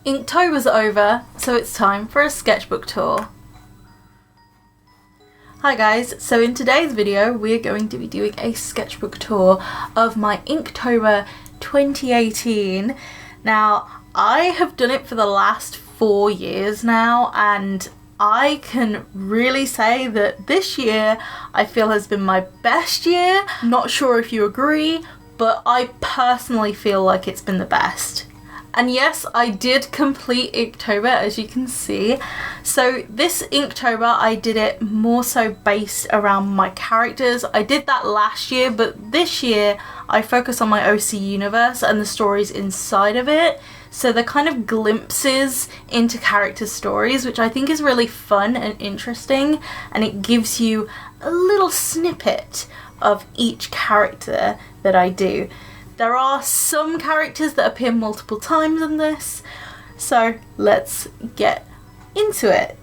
Inktober's over, so it's time for a sketchbook tour. Hi guys, so in today's video we're going to be doing a sketchbook tour of my Inktober 2018. Now, I have done it for the last 4 years now, and I can really say that this year I feel has been my best year. Not sure if you agree, but I personally feel like it's been the best. And yes, I did complete Inktober, as you can see. So this Inktober, I did it more so based around my characters. I did that last year, but this year I focus on my OC universe and the stories inside of it. So they're kind of glimpses into character stories, which I think is really fun and interesting, and it gives you a little snippet of each character that I do. There are some characters that appear multiple times in this, so let's get into it.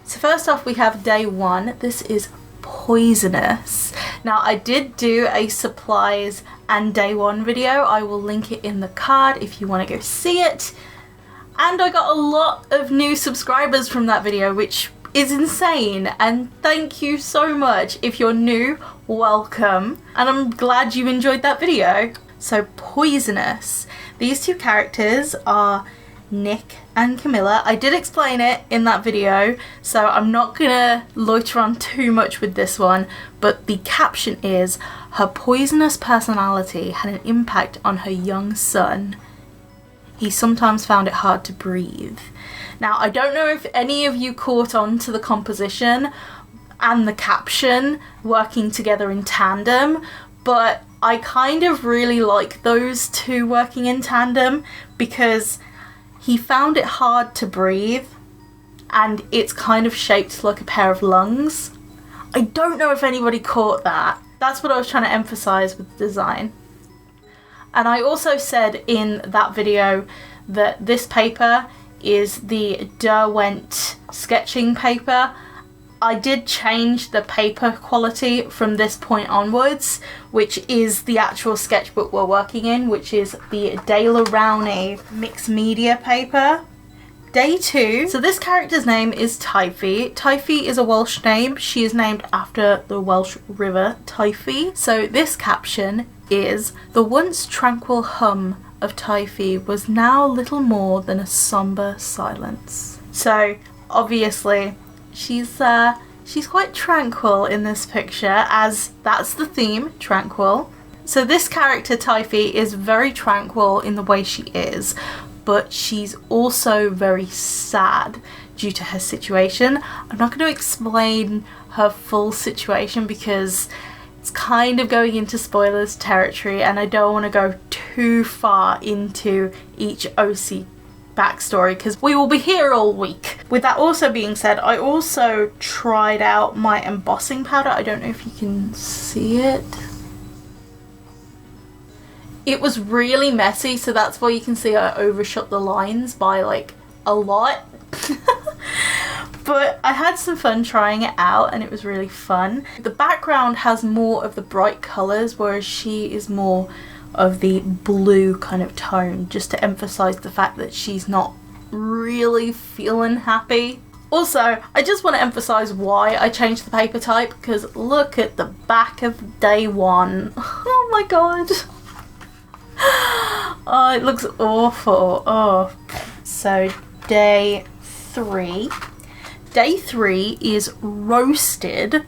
So first off, we have day 1. This is Poisonous. Now, I did do a supplies and day 1 video. I will link it in the card if you want to go see it. And I got a lot of new subscribers from that video, which is insane, and thank you so much. If you're new, welcome, and I'm glad you enjoyed that video. So Poisonous. These two characters are Nick and Camilla. I did explain it in that video, so I'm not gonna loiter on too much with this one, but the caption is, her poisonous personality had an impact on her young son. He sometimes found it hard to breathe. Now, I don't know if any of you caught on to the composition and the caption working together in tandem, but I kind of really like those two working in tandem because he found it hard to breathe and it's kind of shaped like a pair of lungs. I don't know if anybody caught that. That's what I was trying to emphasize with the design. And I also said in that video that this paper is the Derwent sketching paper. I did change the paper quality from this point onwards, which is the actual sketchbook we're working in, which is the De La Rowney mixed media paper. Day 2. So this character's name is Typhi. Typhi is a Welsh name. She is named after the Welsh river Typhi. So this caption is, the once tranquil hum of Typhi was now little more than a somber silence. So obviously she's quite tranquil in this picture, as that's the theme, tranquil. So this character Typhi is very tranquil in the way she is, but she's also very sad due to her situation. I'm not going to explain her full situation because it's kind of going into spoilers territory, and I don't want to go too far into each OC backstory because we will be here all week. With that also being said, I also tried out my embossing powder. I don't know if you can see it. It was really messy, so that's why you can see I overshot the lines by like a lot. But I had some fun trying it out and it was really fun. The background has more of the bright colours, whereas she is more of the blue kind of tone, just to emphasise the fact that she's not really feeling happy. Also, I just want to emphasise why I changed the paper type, because look at the back of day 1. Oh my god. Oh, it looks awful. Oh. So day 3. Day 3 is Roasted,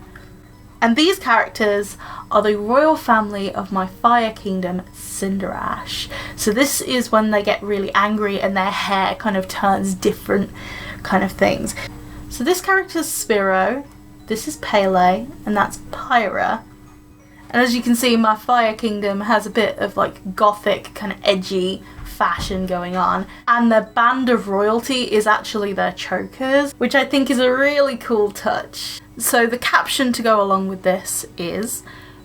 and these characters are the royal family of my fire kingdom, Cinderash. So this is when they get really angry and their hair kind of turns different kind of things. So this character's Spiro, this is Pele, and that's Pyra. And as you can see, my fire kingdom has a bit of like gothic kind of edgy fashion going on, and their band of royalty is actually their chokers, which I think is a really cool touch. So the caption to go along with this is,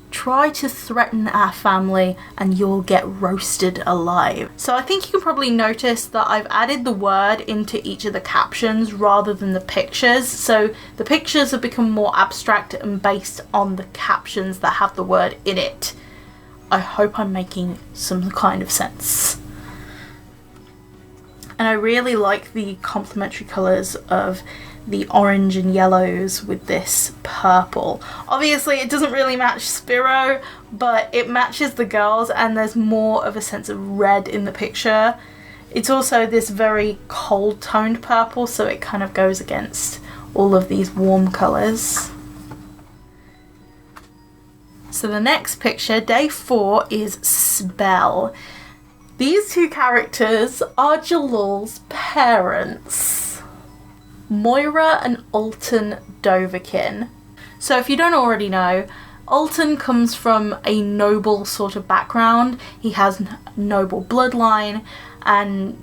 try to threaten our family and you'll get roasted alive. So I think you can probably notice that I've added the word into each of the captions rather than the pictures. So the pictures have become more abstract and based on the captions that have the word in it. I hope I'm making some kind of sense. And I really like the complementary colours of the orange and yellows with this purple. Obviously it doesn't really match Spiro, but it matches the girls, and there's more of a sense of red in the picture. It's also this very cold toned purple, so it kind of goes against all of these warm colours. So the next picture, day 4, is Spell. These two characters are Jalal's parents, Moira and Alton Doverkin. So if you don't already know, Alton comes from a noble sort of background. He has noble bloodline and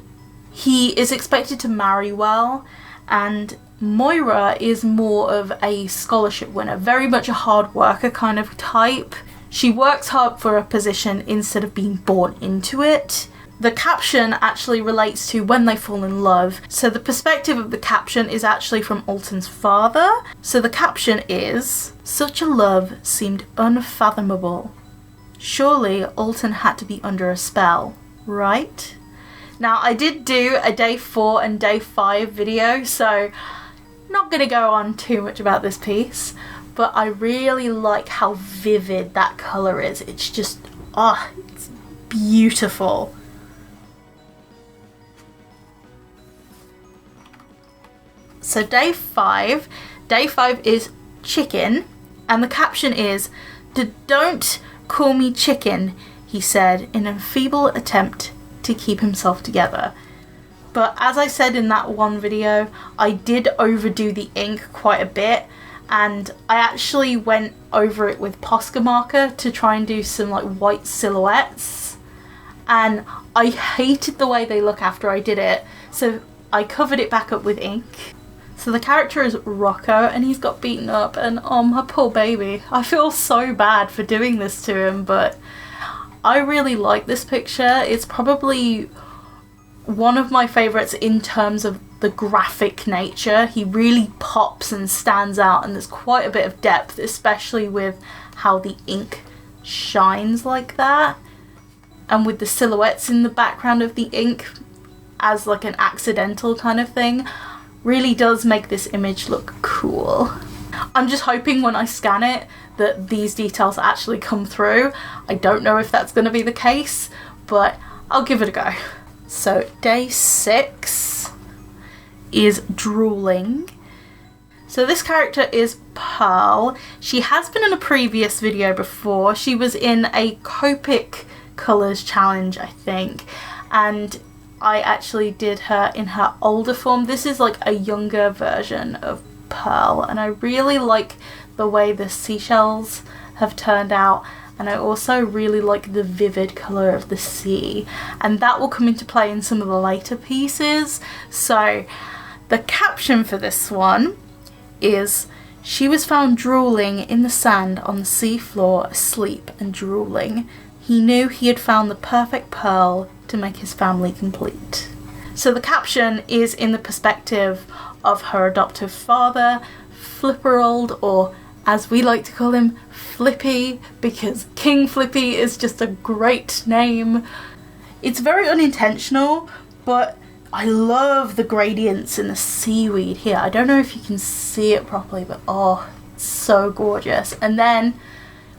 he is expected to marry well, and Moira is more of a scholarship winner, very much a hard worker kind of type. She works hard for a position instead of being born into it. The caption actually relates to when they fall in love. So the perspective of the caption is actually from Alton's father. So the caption is, "Such a love seemed unfathomable. Surely Alton had to be under a spell, right?" Now I did do a day 4 and day 5 video, so not going to go on too much about this piece, but I really like how vivid that colour is. It's just, it's beautiful. So day 5 is Chicken, and the caption is, "Don't call me Chicken," he said in a feeble attempt to keep himself together. But as I said in that one video, I did overdo the ink quite a bit, and I actually went over it with Posca marker to try and do some like white silhouettes, and I hated the way they look after I did it, so I covered it back up with ink. So the character is Rocco, and he's got beaten up, and oh my poor baby. I feel so bad for doing this to him, but I really like this picture. It's probably one of my favourites in terms of the graphic nature. He really pops and stands out, and there's quite a bit of depth, especially with how the ink shines like that, and with the silhouettes in the background of the ink as like an accidental kind of thing. Really does make this image look cool. I'm just hoping when I scan it that these details actually come through. I don't know if that's going to be the case, but I'll give it a go. So day 6 is Drooling. So this character is Pearl. She has been in a previous video before. She was in a Copic Colours challenge, I think, and I actually did her in her older form. This is like a younger version of Pearl, and I really like the way the seashells have turned out, and I also really like the vivid colour of the sea, and that will come into play in some of the later pieces. So the caption for this one is, "She was found drooling in the sand on the sea floor, asleep and drooling. He knew he had found the perfect pearl to make his family complete." So the caption is in the perspective of her adoptive father, Flipperold, or as we like to call him, Flippy, because King Flippy is just a great name. It's very unintentional, but I love the gradients in the seaweed here. I don't know if you can see it properly, but oh, it's so gorgeous. And then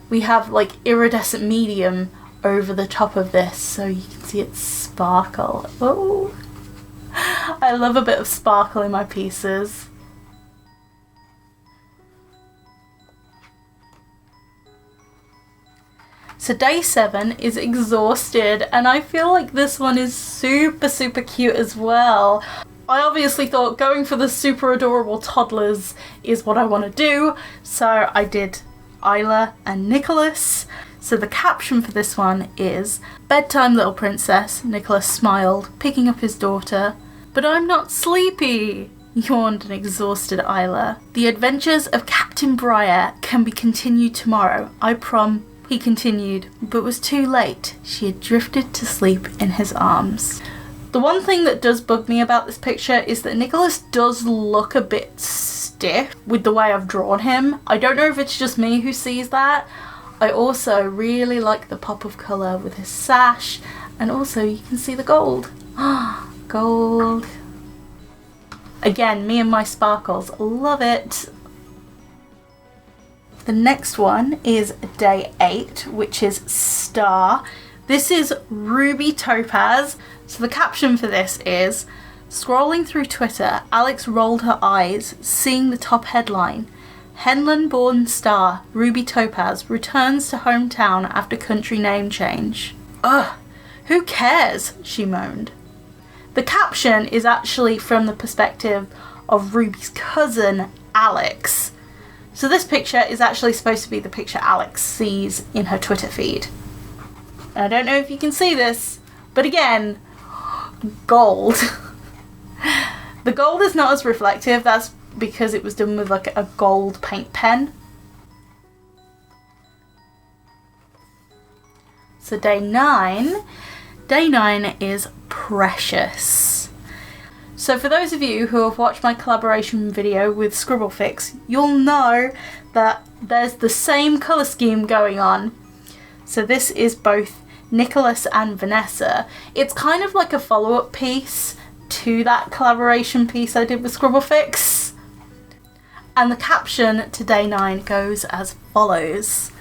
we have like iridescent medium over the top of this, so you can see it sparkle. Oh, I love a bit of sparkle in my pieces. So day 7 is Exhausted, and I feel like this one is super cute as well. I obviously thought going for the super adorable toddlers is what I want to do, so I did Isla and Nicholas. So the caption for this one is, "Bedtime, little princess," Nicholas smiled, picking up his daughter. "But I'm not sleepy," yawned an exhausted Isla. "The adventures of Captain Briar can be continued tomorrow, I prom," he continued, but was too late. She had drifted to sleep in his arms. The one thing that does bug me about this picture is that Nicholas does look a bit stiff with the way I've drawn him. I don't know if it's just me who sees that. I also really like the pop of colour with his sash, and also you can see the gold. gold. Again, me and my sparkles, love it. The next one is day 8, which is Star. This is Ruby Topaz. So the caption for this is, scrolling through Twitter, Alex rolled her eyes, seeing the top headline. Henland-born star Ruby Topaz returns to hometown after country name change. Ugh, who cares? She moaned. The caption is actually from the perspective of Ruby's cousin, Alex. So this picture is actually supposed to be the picture Alex sees in her Twitter feed. I don't know if you can see this, but again, gold. The gold is not as reflective, that's because it was done with like a gold paint pen. So day 9 is Precious. So for those of you who have watched my collaboration video with Scribblefix, you'll know that there's the same colour scheme going on. So this is both Nicholas and Vanessa. It's kind of like a follow-up piece to that collaboration piece I did with Scribblefix. And the caption to day 9 goes as follows.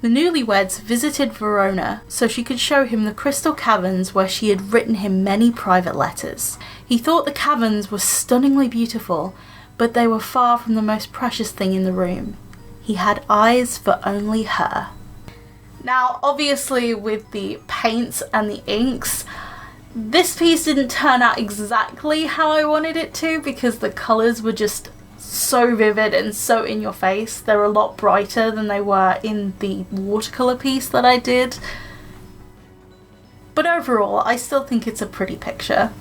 The newlyweds visited Verona so she could show him the crystal caverns where she had written him many private letters. He thought the caverns were stunningly beautiful, but they were far from the most precious thing in the room. He had eyes for only her. Now, obviously with the paints and the inks, this piece didn't turn out exactly how I wanted it to because the colours were just so vivid and so in your face. They're a lot brighter than they were in the watercolour piece that I did. But overall, I still think it's a pretty picture.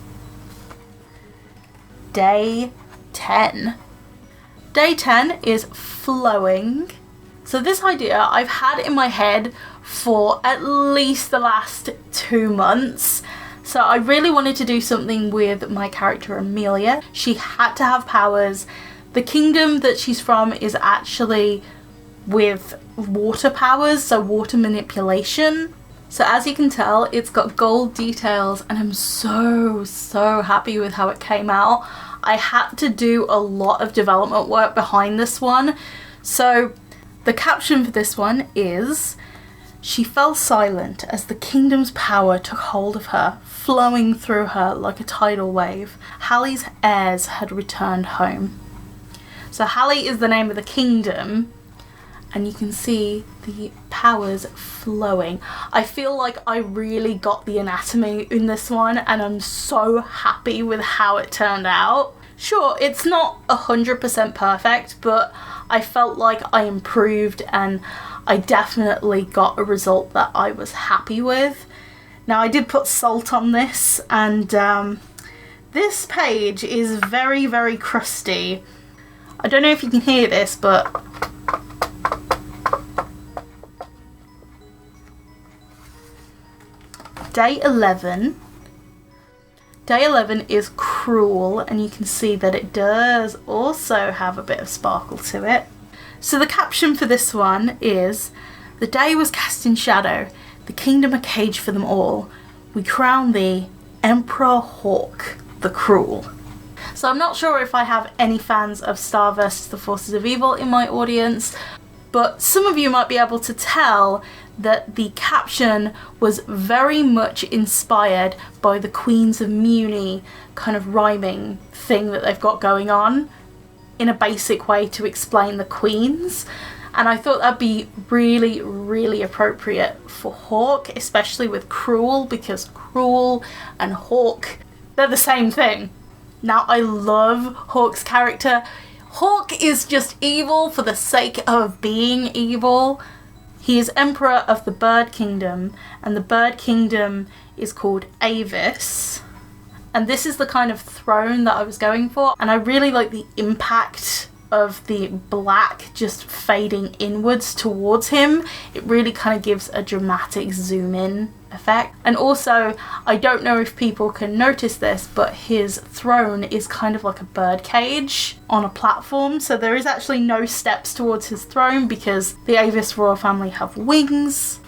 Day 10. Day 10 is Flowing. So this idea I've had in my head for at least the last 2 months. So I really wanted to do something with my character Amelia. She had to have powers. The kingdom that she's from is actually with water powers, so water manipulation. So as you can tell, it's got gold details and I'm so happy with how it came out. I had to do a lot of development work behind this one. So the caption for this one is, she fell silent as the kingdom's power took hold of her, flowing through her like a tidal wave. Hallie's heirs had returned home. So Hallie is the name of the kingdom, and you can see the powers flowing. I feel like I really got the anatomy in this one, and I'm so happy with how it turned out. Sure, it's not 100% perfect, but I felt like I improved and I definitely got a result that I was happy with. Now I did put salt on this, and this page is very crusty. I don't know if you can hear this, but day 11 is Cruel, and you can see that it does also have a bit of sparkle to it. So the caption for this one is, the day was cast in shadow, the kingdom a cage for them all. We crown thee Emperor Hawk the Cruel. So I'm not sure if I have any fans of Star vs. the Forces of Evil in my audience, but some of you might be able to tell that the caption was very much inspired by the Queens of Muni kind of rhyming thing that they've got going on in a basic way to explain the queens. And I thought that'd be really appropriate for Hawk, especially with Cruel, because Cruel and Hawk, they're the same thing. Now I love Hawk's character. Hawk is just evil for the sake of being evil. He is Emperor of the Bird Kingdom, and the Bird Kingdom is called Avis. And this is the kind of throne that I was going for, and I really like the impact of the black just fading inwards towards him. It really kind of gives a dramatic zoom in effect. And also, I don't know if people can notice this, but his throne is kind of like a bird cage on a platform, so there is actually no steps towards his throne because the Avis royal family have wings.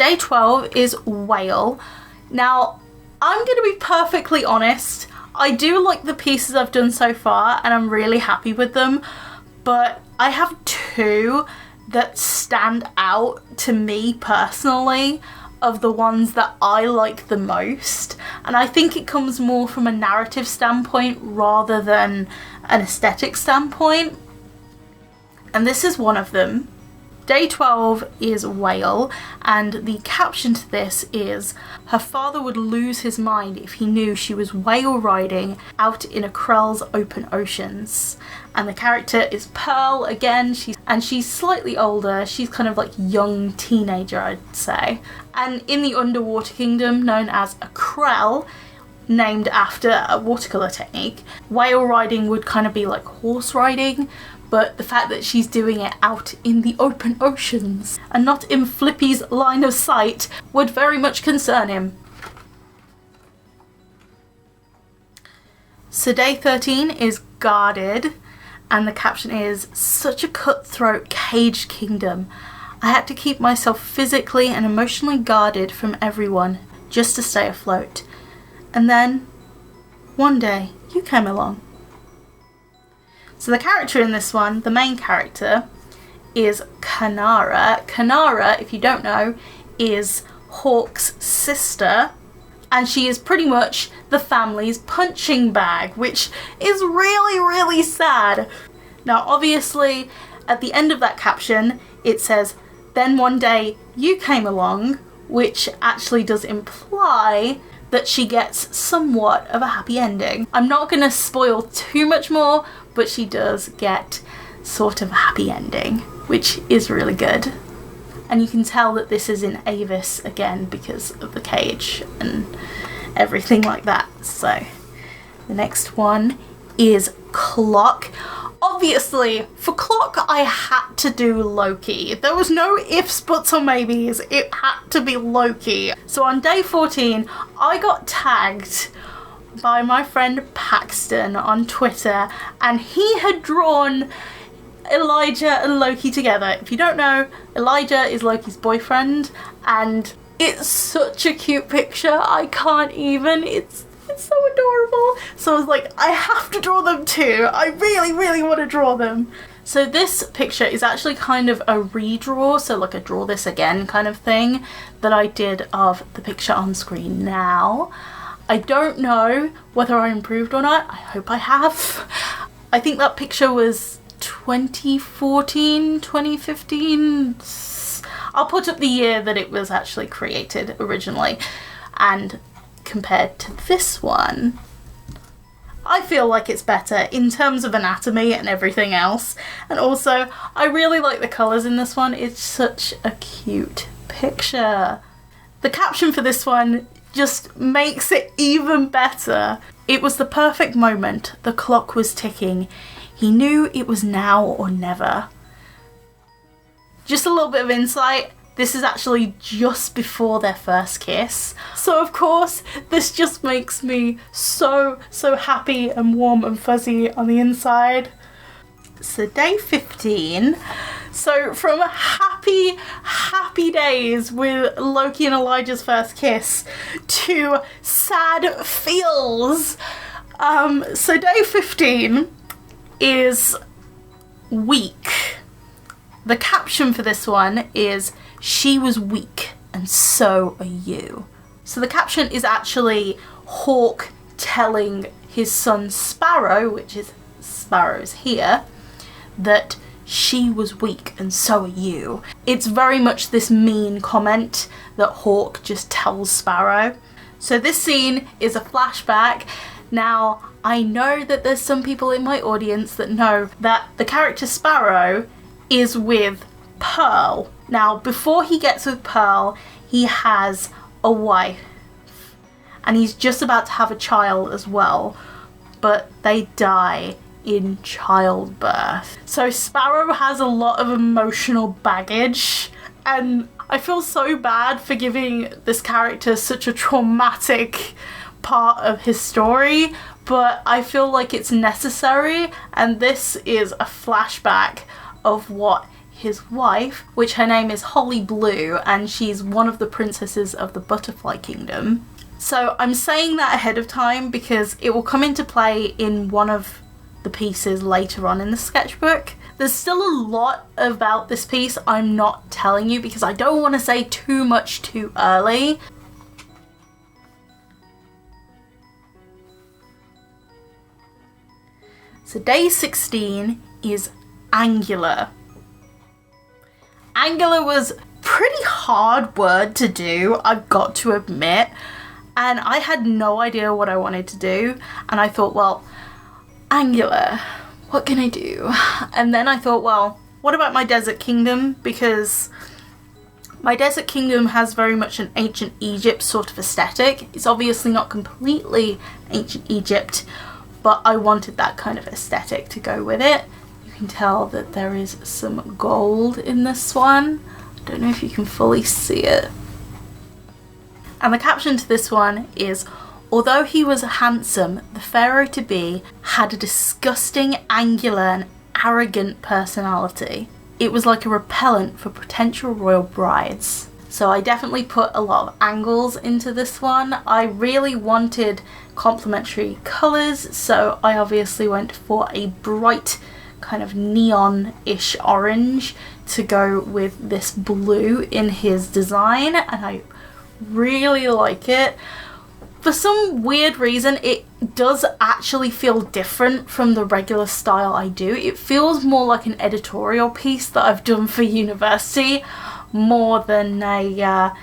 Day 12 is Whale. Now, I'm going to be perfectly honest. I do like the pieces I've done so far and I'm really happy with them, but I have two that stand out to me personally of the ones that I like the most, and I think it comes more from a narrative standpoint rather than an aesthetic standpoint, and this is one of them. Day 12 is Whale, and the caption to this is, "Her father would lose his mind if he knew she was whale riding out in a Krell's open oceans." And the character is Pearl again, she's slightly older, she's kind of like young teenager, I'd say. And in the underwater kingdom known as a Krell, named after a watercolour technique, whale riding would kind of be like horse riding, but the fact that she's doing it out in the open oceans and not in Flippy's line of sight would very much concern him. So day 13 is Guarded, and the caption is, "Such a cutthroat, caged kingdom. I had to keep myself physically and emotionally guarded from everyone just to stay afloat. And then, one day, you came along." So the character in this one, the main character, is Kanara. Kanara, if you don't know, is Hawk's sister, and she is pretty much the family's punching bag, which is really, really sad. Now, obviously, at the end of that caption, it says, "Then one day you came along," which actually does imply that she gets somewhat of a happy ending. I'm not going to spoil too much more, but she does get sort of a happy ending, which is really good. And you can tell that this is in Avis again because of the cage and everything like that. So the next one is Clock. Obviously, for Clock, I had to do Loki. There was no ifs, buts, or maybes. It had to be Loki. So on day 14, I got tagged by my friend Paxton on Twitter, and he had drawn Elijah and Loki together. If you don't know, Elijah is Loki's boyfriend, and it's such a cute picture. I can't even. It's so adorable. So I was like, I have to draw them too. I really, really want to draw them. So this picture is actually kind of a redraw, so like a draw this again kind of thing that I did of the picture on screen now. I don't know whether I improved or not. I hope I have. I think that picture was 2014, 2015. I'll put up the year that it was actually created originally, and compared to this one, I feel like it's better in terms of anatomy and everything else. And also, I really like the colours in this one. It's such a cute picture. The caption for this one just makes it even better. "It was the perfect moment. The clock was ticking. He knew it was now or never." Just a little bit of insight. This is actually just before their first kiss. So of course, this just makes me so happy and warm and fuzzy on the inside. So day 15. So from happy days with Loki and Elijah's first kiss to sad feels. So day 15 is Weak. The caption for this one is, "She was weak and so are you." So the caption is actually Hawk telling his son Sparrow, which is Sparrow's here, that she was weak and so are you. It's very much this mean comment that Hawk just tells Sparrow. So this scene is a flashback. Now, I know that there's some people in my audience that know that the character Sparrow is with Pearl. Now, before he gets with Pearl, he has a wife, and he's just about to have a child as well, but they die in childbirth. So Sparrow has a lot of emotional baggage, and I feel so bad for giving this character such a traumatic part of his story, but I feel like it's necessary, and this is a flashback of what his wife, which her name is Holly Blue, and she's one of the princesses of the Butterfly Kingdom. So I'm saying that ahead of time because it will come into play in one of the pieces later on in the sketchbook. There's still a lot about this piece I'm not telling you because I don't want to say too much too early. So day 16 is angular. Angular was pretty hard word to do, I've got to admit, and I had no idea what I wanted to do, and I thought, well, angular, what can I do? And then I thought, well, what about my desert kingdom? Because my desert kingdom has very much an ancient Egypt sort of aesthetic. It's obviously not completely ancient Egypt, but I wanted that kind of aesthetic to go with it. You can tell that there is some gold in this one. I don't know if you can fully see it. And the caption to this one is, although he was handsome, the pharaoh-to-be had a disgusting, angular and arrogant personality. It was like a repellent for potential royal brides. So I definitely put a lot of angles into this one. I really wanted complementary colours, so I obviously went for a bright kind of neon-ish orange to go with this blue in his design, and I really like it. For some weird reason, it does actually feel different from the regular style I do. It feels more like an editorial piece that I've done for university more than a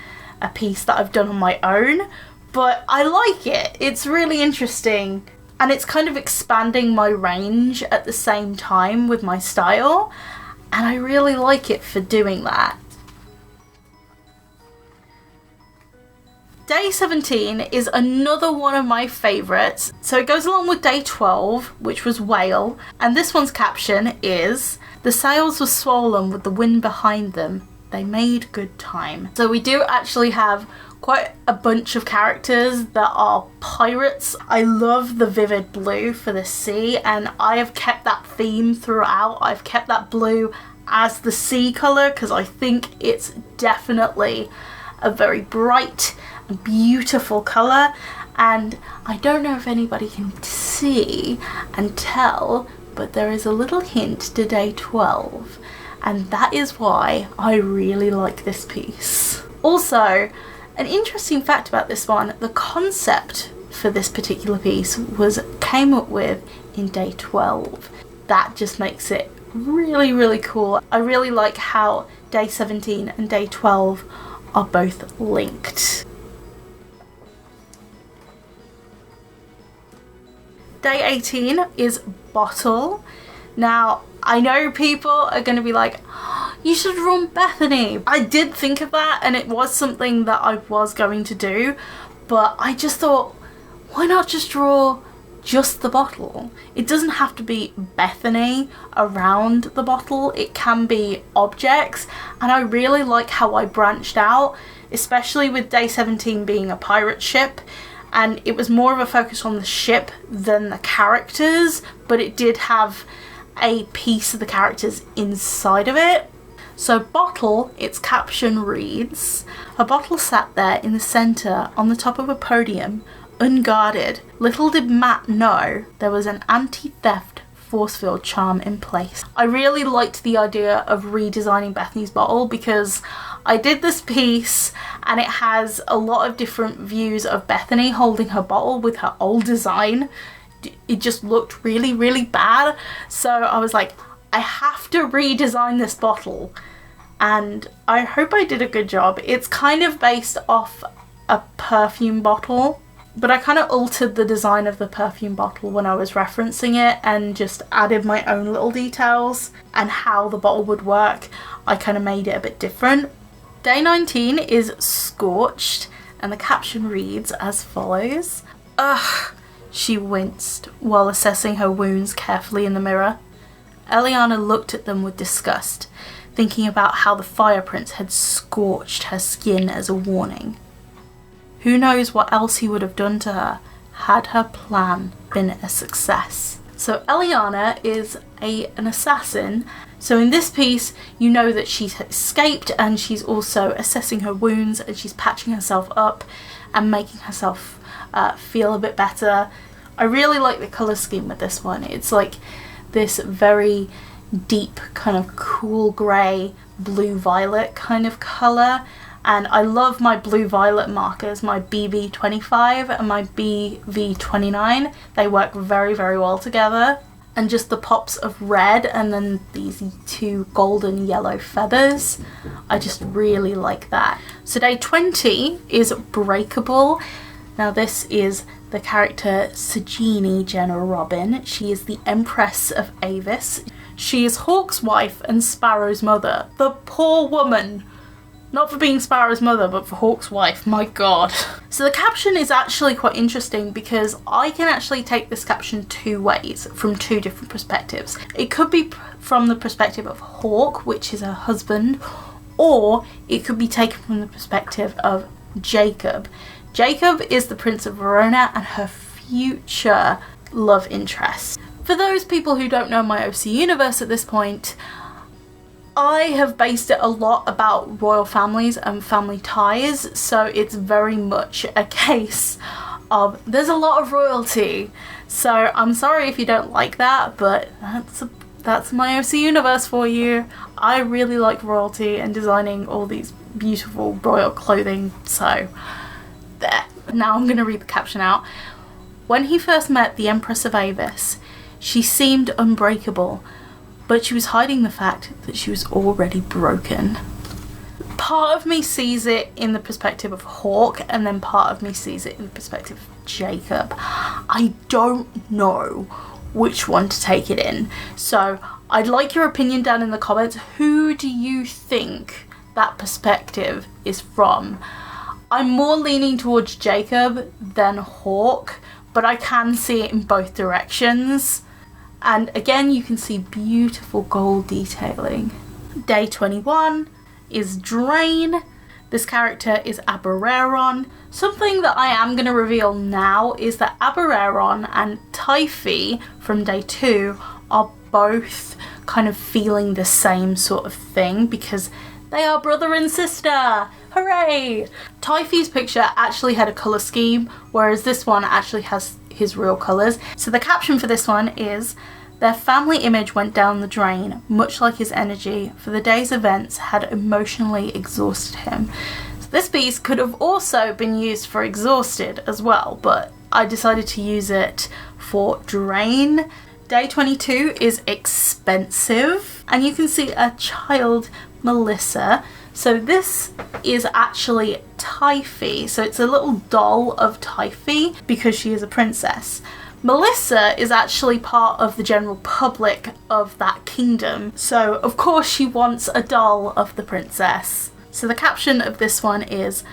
piece that I've done on my own. But I like it. It's really interesting. And it's kind of expanding my range at the same time with my style. And I really like it for doing that. Day 17 is another one of my favourites. So it goes along with day 12, which was whale. And this one's caption is, the sails were swollen with the wind behind them. They made good time. So we do actually have quite a bunch of characters that are pirates. I love the vivid blue for the sea, and I have kept that theme throughout. I've kept that blue as the sea colour because I think it's definitely a very bright and beautiful colour, and I don't know if anybody can see and tell, but there is a little hint to day 12, and that is why I really like this piece. Also, an interesting fact about this one, the concept for this particular piece came up with in day 12. That just makes it really, really cool. I really like how day 17 and day 12 are both linked. Day 18 is bottle. Now, I know people are going to be like, oh, you should have drawn Bethany. I did think of that, and it was something that I was going to do, but I just thought, why not just draw just the bottle? It doesn't have to be Bethany around the bottle, it can be objects, and I really like how I branched out, especially with day 17 being a pirate ship, and it was more of a focus on the ship than the characters, but it did have a piece of the characters inside of it. So bottle, its caption reads, a bottle sat there in the centre on the top of a podium, unguarded. Little did Matt know there was an anti-theft force field charm in place. I really liked the idea of redesigning Bethany's bottle because I did this piece and it has a lot of different views of Bethany holding her bottle with her old design. It just looked really, really bad. So I was like, I have to redesign this bottle. And I hope I did a good job. It's kind of based off a perfume bottle, but I kind of altered the design of the perfume bottle when I was referencing it and just added my own little details and how the bottle would work. I kind of made it a bit different. Day 19 is scorched, and the caption reads as follows. Ugh. She winced while assessing her wounds carefully in the mirror. Eliana looked at them with disgust, thinking about how the fire prince had scorched her skin as a warning. Who knows what else he would have done to her had her plan been a success. So Eliana is an assassin. So in this piece, you know that she's escaped and she's also assessing her wounds and she's patching herself up and making herself feel a bit better. I really like the colour scheme with this one. It's like this very deep kind of cool grey, blue-violet kind of colour. And I love my blue-violet markers, my BB25 and my BV29. They work very, very well together. And just the pops of red and then these two golden yellow feathers. I just really like that. So day 20 is Breakable. Now this is the character Sagini Jenna Robin. She is the Empress of Avis. She is Hawk's wife and Sparrow's mother. The poor woman. Not for being Sparrow's mother, but for Hawk's wife. My god. So the caption is actually quite interesting because I can actually take this caption two ways from two different perspectives. It could be from the perspective of Hawk, which is her husband, or it could be taken from the perspective of Jacob. Jacob is the Prince of Verona and her future love interest. For those people who don't know my OC universe at this point, I have based it a lot about royal families and family ties, so it's very much a case of there's a lot of royalty. So I'm sorry if you don't like that, but that's my OC universe for you. I really like royalty and designing all these beautiful royal clothing, so there. Now I'm going to read the caption out. When he first met the Empress of Avis, she seemed unbreakable, but she was hiding the fact that she was already broken. Part of me sees it in the perspective of Hawk, and then part of me sees it in the perspective of Jacob. I don't know which one to take it in. So I'd like your opinion down in the comments. Who do you think that perspective is from? I'm more leaning towards Jacob than Hawk, but I can see it in both directions. And again, you can see beautiful gold detailing. Day 21 is Drain. This character is Abereron. Something that I am going to reveal now is that Abereron and Typhi from day 2 are both kind of feeling the same sort of thing because they are brother and sister. Hooray! Typhi's picture actually had a colour scheme, whereas this one actually has his real colours. So the caption for this one is, their family image went down the drain, much like his energy, for the day's events had emotionally exhausted him. So this piece could have also been used for exhausted as well, but I decided to use it for drain. Day 22 is Expensive, and you can see a child, Melissa. So this is actually Typhi, so it's a little doll of Typhi because she is a princess. Melissa is actually part of the general public of that kingdom, so of course she wants a doll of the princess. So the caption of this one is,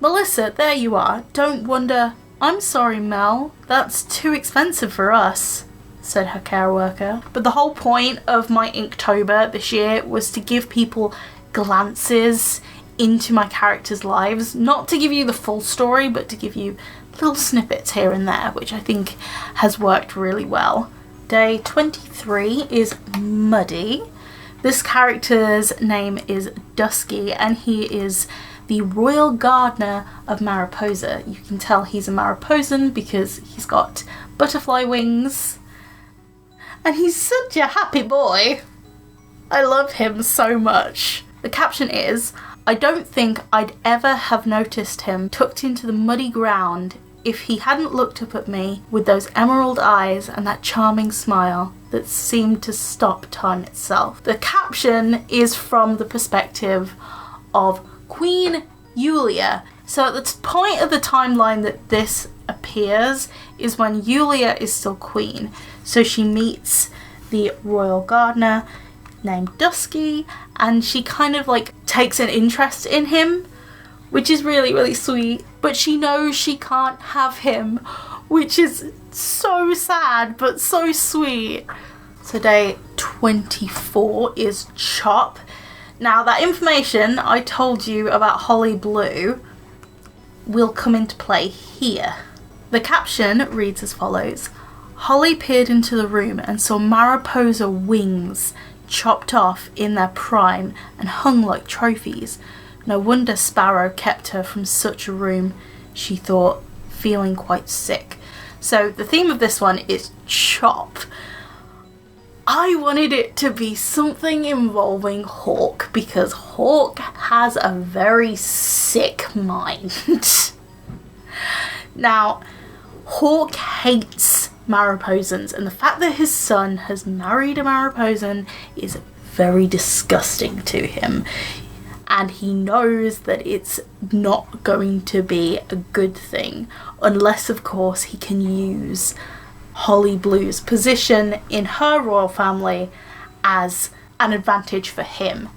Melissa, there you are, don't wonder, I'm sorry Mel, that's too expensive for us, said her care worker. But the whole point of my Inktober this year was to give people glances into my characters' lives, not to give you the full story, but to give you little snippets here and there, which I think has worked really well. Day 23 is Muddy. This character's name is Dusky and he is the royal gardener of Mariposa. You can tell he's a Mariposan because he's got butterfly wings and he's such a happy boy. I love him so much. The caption is, I don't think I'd ever have noticed him tucked into the muddy ground if he hadn't looked up at me with those emerald eyes and that charming smile that seemed to stop time itself. The caption is from the perspective of Queen Yulia. So at the point of the timeline that this appears is when Yulia is still queen. So she meets the royal gardener named Dusky and she kind of like takes an interest in him, which is really, really sweet, but she knows she can't have him, which is so sad but so sweet. So day 24 is Chop. Now that information I told you about Holly Blue will come into play here. The caption reads as follows. Holly peered into the room and saw Mariposa wings chopped off in their prime and hung like trophies. No wonder Sparrow kept her from such a room, she thought, feeling quite sick. So the theme of this one is chop. I wanted it to be something involving Hawk because Hawk has a very sick mind. Now, Hawk hates Mariposans, and the fact that his son has married a Mariposan is very disgusting to him. And he knows that it's not going to be a good thing, unless of course he can use Holly Blue's position in her royal family as an advantage for him.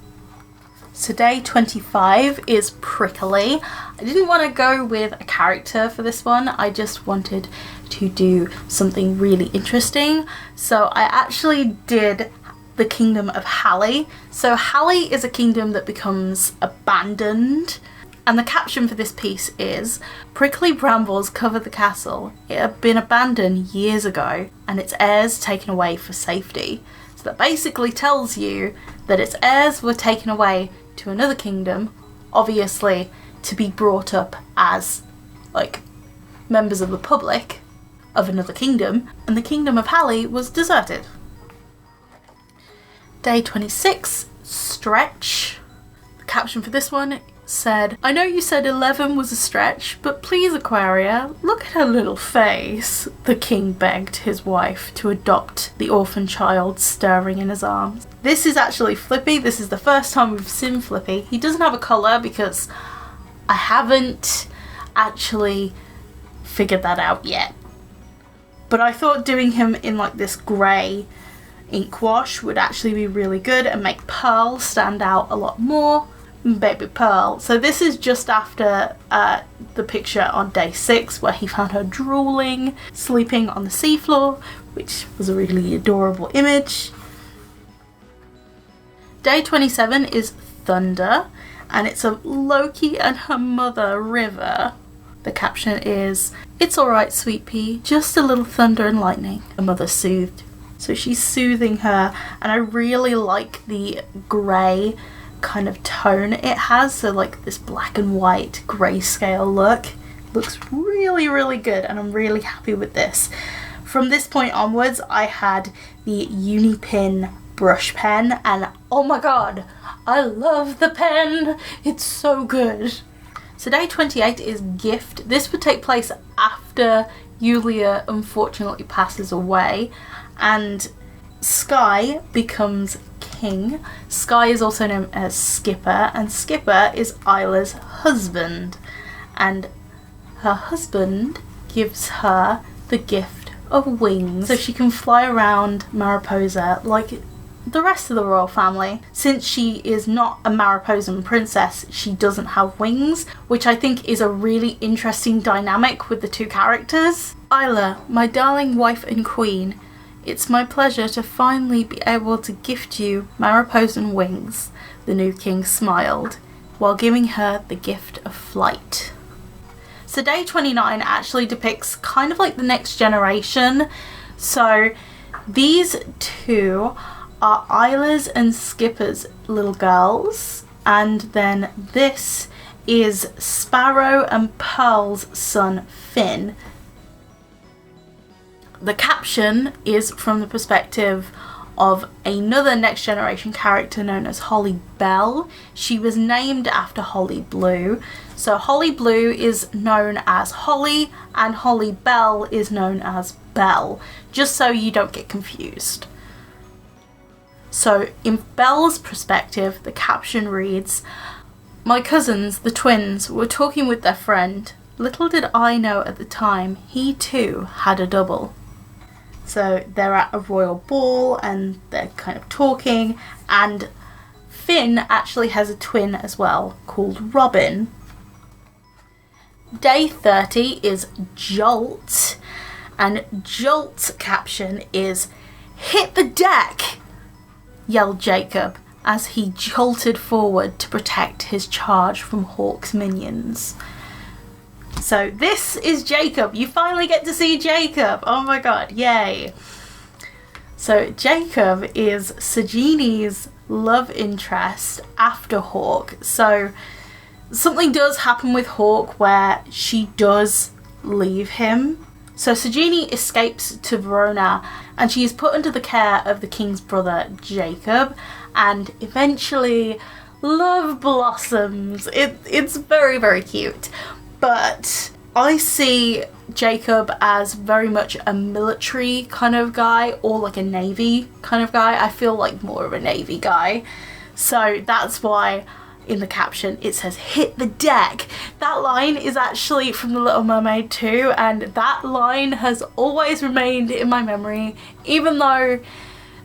So day 25 is Prickly. I didn't want to go with a character for this one, I just wanted to do something really interesting. So I actually did the kingdom of Hallie. So Hallie is a kingdom that becomes abandoned, and the caption for this piece is, prickly brambles cover the castle. It had been abandoned years ago and its heirs taken away for safety. So that basically tells you that its heirs were taken away to another kingdom, obviously to be brought up as like members of the public of another kingdom, and the kingdom of Hallie was deserted. Day 26, Stretch. The caption for this one said, I know you said 11 was a stretch, but please Aquaria, look at her little face. The king begged his wife to adopt the orphan child stirring in his arms. This is actually Flippy. This is the first time we've seen Flippy. He doesn't have a colour because I haven't actually figured that out yet. But I thought doing him in like this grey ink wash would actually be really good and make Pearl stand out a lot more. Baby Pearl. So this is just after the picture on day 6 where he found her drooling, sleeping on the seafloor, which was a really adorable image. Day 27 is Thunder, and it's of Loki and her mother River. The caption is, it's alright sweet pea, just a little thunder and lightning. The mother soothed. So she's soothing her, and I really like the grey kind of tone it has, so like this black and white grayscale look. Looks really, really good, and I'm really happy with this. From this point onwards, I had the Unipin brush pen, and oh my god, I love the pen! It's so good! So day 28 is Gift. This would take place after Yulia unfortunately passes away, and Sky becomes king. Sky is also known as Skipper, and Skipper is Isla's husband, and her husband gives her the gift of wings so she can fly around Mariposa like the rest of the royal family. Since she is not a Mariposan princess, she doesn't have wings, which I think is a really interesting dynamic with the two characters. Isla, my darling wife and queen, it's my pleasure to finally be able to gift you Mariposan wings, the new king smiled, while giving her the gift of flight. So day 29 actually depicts kind of like the next generation. So these two are Isla's and Skipper's little girls, and then this is Sparrow and Pearl's son Finn. The caption is from the perspective of another next generation character known as Holly Bell. She was named after Holly Blue. So Holly Blue is known as Holly and Holly Bell is known as Belle, just so you don't get confused. So in Belle's perspective, the caption reads, my cousins, the twins, were talking with their friend. Little did I know at the time, he too had a double. So they're at a royal ball and they're kind of talking, and Finn actually has a twin as well called Robin. Day 30 is Jolt, and Jolt's caption is, hit the deck, yelled Jacob as he jolted forward to protect his charge from Hawk's minions. So this is Jacob. You finally get to see Jacob. Oh my god, yay. So Jacob is Sajini's love interest after Hawk. So something does happen with Hawk where she does leave him. So Sajini escapes to Verona and she is put under the care of the king's brother Jacob, and eventually love blossoms. It's very, very cute. But I see Jacob as very much a military kind of guy, or like a navy kind of guy. I feel like more of a navy guy. So that's why in the caption it says hit the deck. That line is actually from The Little Mermaid too, and that line has always remained in my memory, even though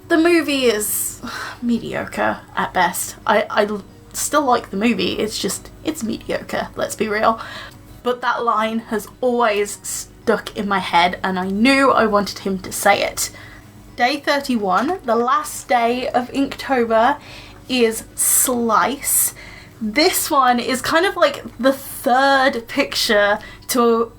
the movie is mediocre at best. I still like the movie, it's mediocre, let's be real. But that line has always stuck in my head and I knew I wanted him to say it. Day 31, the last day of Inktober, is Slice. This one is kind of like the third picture to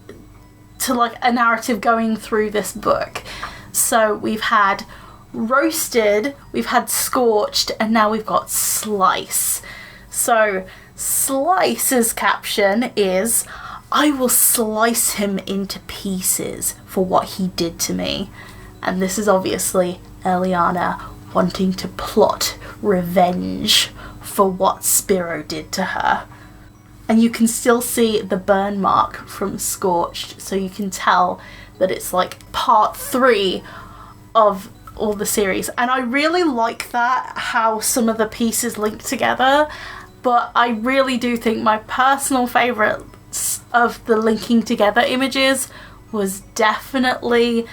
like a narrative going through this book. So we've had Roasted, we've had Scorched, and now we've got Slice. So Slice's caption is, I will slice him into pieces for what he did to me. And this is obviously Eliana wanting to plot revenge for what Spiro did to her. And you can still see the burn mark from Scorched, so you can tell that it's like part 3 of all the series. And I really like that, how some of the pieces link together, but I really do think my personal favourite of the linking together images was definitely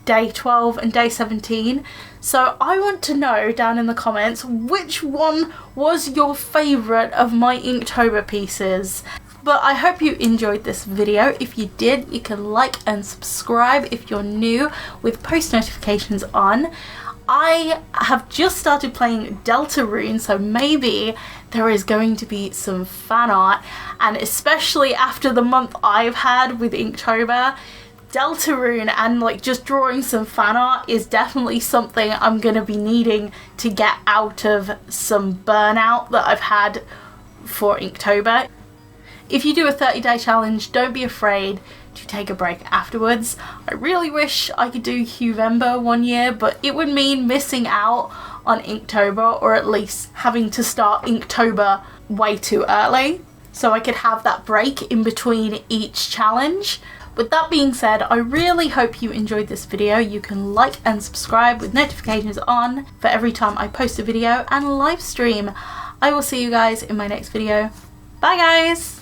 day 12 and day 17. So I want to know down in the comments which one was your favourite of my Inktober pieces. But I hope you enjoyed this video. If you did, you can like and subscribe if you're new with post notifications on. I have just started playing Deltarune, so maybe there is going to be some fan art, and especially after the month I've had with Inktober, Deltarune and like just drawing some fan art is definitely something I'm going to be needing to get out of some burnout that I've had for Inktober. If you do a 30-day challenge, don't be afraid to take a break afterwards. I really wish I could do Qvember one year, but it would mean missing out on Inktober, or at least having to start Inktober way too early, so I could have that break in between each challenge. With that being said, I really hope you enjoyed this video. You can like and subscribe with notifications on for every time I post a video and live stream. I will see you guys in my next video. Bye guys!